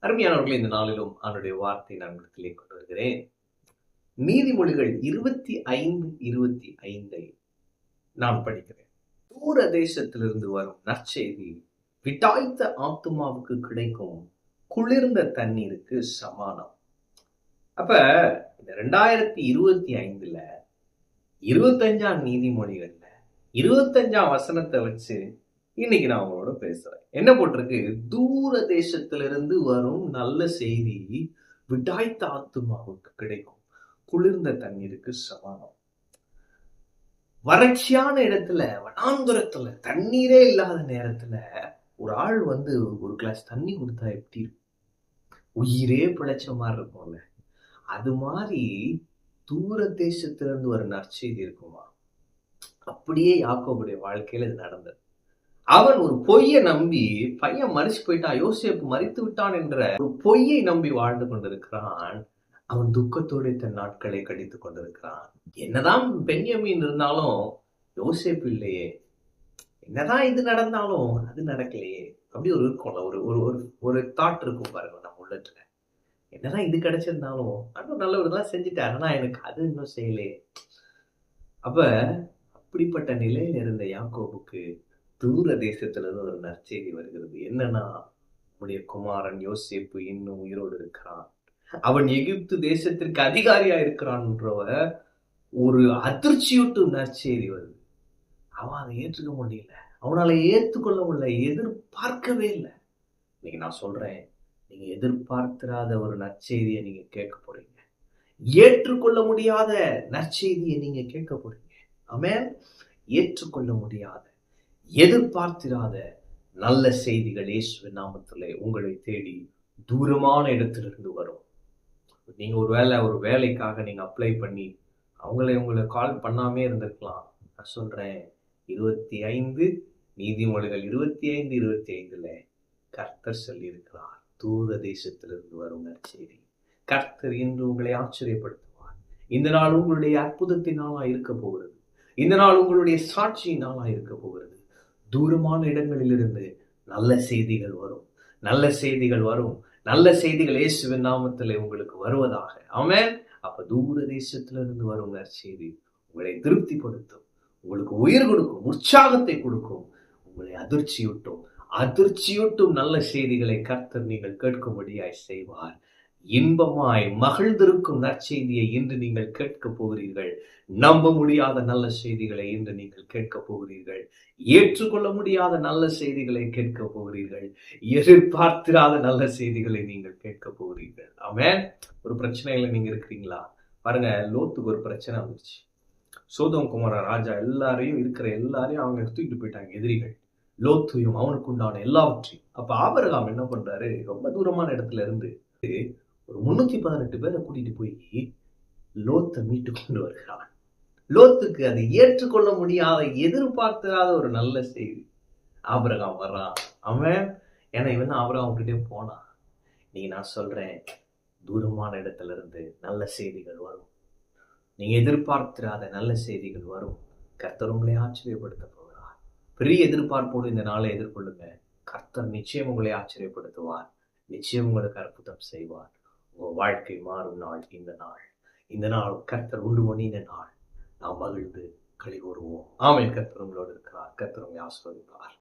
அருமையானவர்களே, இந்த நாளிலும் அவனுடைய வார்த்தை நான் இடத்திலே கொண்டு வருகிறேன். நீதிமொழிகள் 25:25 நான் படிக்கிறேன். தூர தேசத்திலிருந்து வரும் நற்செய்தி விட்டாய்த்த ஆத்துமாவுக்கு கிடைக்கும் குளிர்ந்த தண்ணீருக்கு சமானம். அப்ப இந்த 2025ல 25ஆம் நீதிமொழிகள்ல 25ஆம் வசனத்தை வச்சு இன்னைக்கு நான் உங்களோட பேசுறேன். என்ன போட்டிருக்கு? தூர தேசத்திலிருந்து வரும் நல்ல செய்தி விடாய்த்த ஆத்துமாவுக்கு கிடைக்கும் குளிர்ந்த தண்ணீருக்கு சமானம். வறட்சியான இடத்துல, வனாந்தரத்துல, தண்ணீரே இல்லாத நேரத்துல ஒரு ஆள் ஒரு கிளாஸ் தண்ணி கொடுத்தா எப்படி இருக்கும்? உயிரே பிழைச்ச மாதிரி இருக்கும்ல. அது மாதிரி தூர தேசத்திலிருந்து ஒரு நற்செய்தி இருக்குமா? அப்படியே யாக்கோபுடைய வாழ்க்கையில இது நடந்தது. அவன் ஒரு பொய்யை நம்பி, பையன் மறிச்சு போயிட்டான், யோசேப்பு மறித்து விட்டான் என்ற ஒரு பொய்யை நம்பி வாழ்ந்து கொண்டிருக்கிறான். அவன் துக்கத்தோடு தன் நாட்களை கடித்துக் கொண்டிருக்கிறான். என்னதான் பென்யமீன் இருந்தாலும் யோசேப்பு இல்லையே, என்னதான் இது நடந்தாலும் அது நடக்கலையே, அப்படி ஒரு இருக்கும்ல, ஒரு ஒரு ஒரு தாட் இருக்கும் பாருங்க நம்ம உள்ளத்துல. என்னதான் இது கிடைச்சிருந்தாலும் அது நல்லவர்களாம் செஞ்சுட்டாரு, ஆனா எனக்கு அது இன்னும் செய்யலையே. அப்ப அப்படிப்பட்ட நிலையில இருந்த யாக்கோபுக்கு தூர தேசத்திலிருந்து ஒரு நற்செய்தி வருகிறது. என்னன்னா, உடைய குமாரன் யோசேப்பு இன்னும் உயிரோடு இருக்கிறான், அவன் எகிப்து தேசத்திற்கு அதிகாரியா இருக்கிறான்ற ஒரு அதிர்ச்சியூட்டும் நற்செய்தி வருது. அவன் அதை ஏற்றுக்க முடியல, அவனால ஏற்றுக்கொள்ள முடியல, எதிர்பார்க்கவே இல்லை. இன்னைக்கு நான் சொல்றேன், நீங்க எதிர்பார்த்திராத ஒரு நற்செய்தியை நீங்க கேட்க போறீங்க. ஏற்றுக்கொள்ள முடியாத நற்செய்தியை நீங்க கேட்க போறீங்க. ஆமென். ஏற்றுக்கொள்ள முடியாத, எதிர்பார்த்திராத நல்ல செய்திகள் இயேசுவின் நாமத்திலே உங்களை தேடி தூரமான இடத்திலிருந்து வரும். நீங்க ஒரு வேலைக்காக நீங்க அப்ளை பண்ணி உங்களை கால் பண்ணாமே இருந்திருக்கலாம். நான் சொல்றேன், 25 நீதிமொழிகள் 25:25 கர்த்தர் சொல்லி இருக்கிறார், தூர தேசத்திலிருந்து வரும் நற்செய்தி. கர்த்தர் இன்று உங்களை ஆச்சரியப்படுத்துவார். இந்த நாள் உங்களுடைய அற்புதத்தின் நாளா இருக்க போகிறது. இந்த நாள் உங்களுடைய சாட்சியின் நாளா இருக்க போகிறது. தூரமான இடங்களிலிருந்து நல்ல செய்திகள் வரும், நல்ல செய்திகள் வரும், நல்ல செய்திகள் இயேசுவின் நாமத்திலே உங்களுக்கு வருவதாக. ஆமென். அப்ப தூர தேசத்திலிருந்து வரும் நற்செய்தி உங்களை திருப்திப்படுத்தும், உங்களுக்கு உயிர் கொடுக்கும், உற்சாகத்தை கொடுக்கும், உங்களை அதிர்ச்சியூட்டும் நல்ல செய்திகளை கர்த்தர் நீங்கள் கேட்கும்படியாய் செய்வார். இன்பமாய் மகிழ்ந்திருக்கும் நற்செய்தியை இன்று நீங்கள் கேட்க போகிறீர்கள். நம்ப முடியாத நல்ல செய்திகளை இன்று நீங்கள் கேட்க போகிறீர்கள். ஏற்றுக்கொள்ள முடியாத நல்ல செய்திகளை கேட்க போகிறீர்கள். எதிர்பார்த்திராத நல்ல செய்திகளை நீங்கள் கேட்க போகிறீர்கள். ஆமென். ஒரு பிரச்சனையில நீங்க இருக்கிறீங்களா? பாருங்க, லோத்துக்கு ஒரு பிரச்சனை வந்துச்சு. சோதோம் குமார ராஜா எல்லாரையும் அவங்க தூக்கிட்டு போயிட்டாங்க எதிரிகள், லோத்தையும் அவனுக்கு உண்டான எல்லாவற்றையும். அப்ப ஆபிரகாம் என்ன பண்றாரு? ரொம்ப தூரமான இடத்துல இருந்து ஒரு 318 பேரை கூட்டிட்டு போய் லோத்தை மீட்டு கொண்டு வருகிறான். லோத்துக்கு அது ஏற்றுக்கொள்ள முடியாத, எதிர்பார்க்காத ஒரு நல்ல செய்தி. ஆபிரகாம் வர்றான். அவன் ஏன்னா இவன் ஆபிரகாம் கிட்டே போனான். நீங்க நான் சொல்றேன், தூரமான இடத்துல இருந்து நல்ல செய்திகள் வரும். நீங்க எதிர்பார்த்திராத நல்ல செய்திகள் வரும். கர்த்தர் உங்களை ஆச்சரியப்படுத்த போகிறார். பெரிய எதிர்பார்ப்போடு இந்த நாளை எதிர்கொள்ளுங்க. கர்த்தர் நிச்சயம் உங்களை ஆச்சரியப்படுத்துவார், நிச்சயம் உங்களுக்கு அற்புதம் செய்வார். உங்க வாழ்க்கை மாறும் நாள் இந்த நாள் கர்த்தர் உண்டு பண்ணின நாள். நாம் மகிழ்ந்து களி கூறுவோம். ஆமென். கர்த்தர் உங்களோடு இருக்கிறார். கர்த்தர் உங்களை ஆசீர்வதிப்பார்.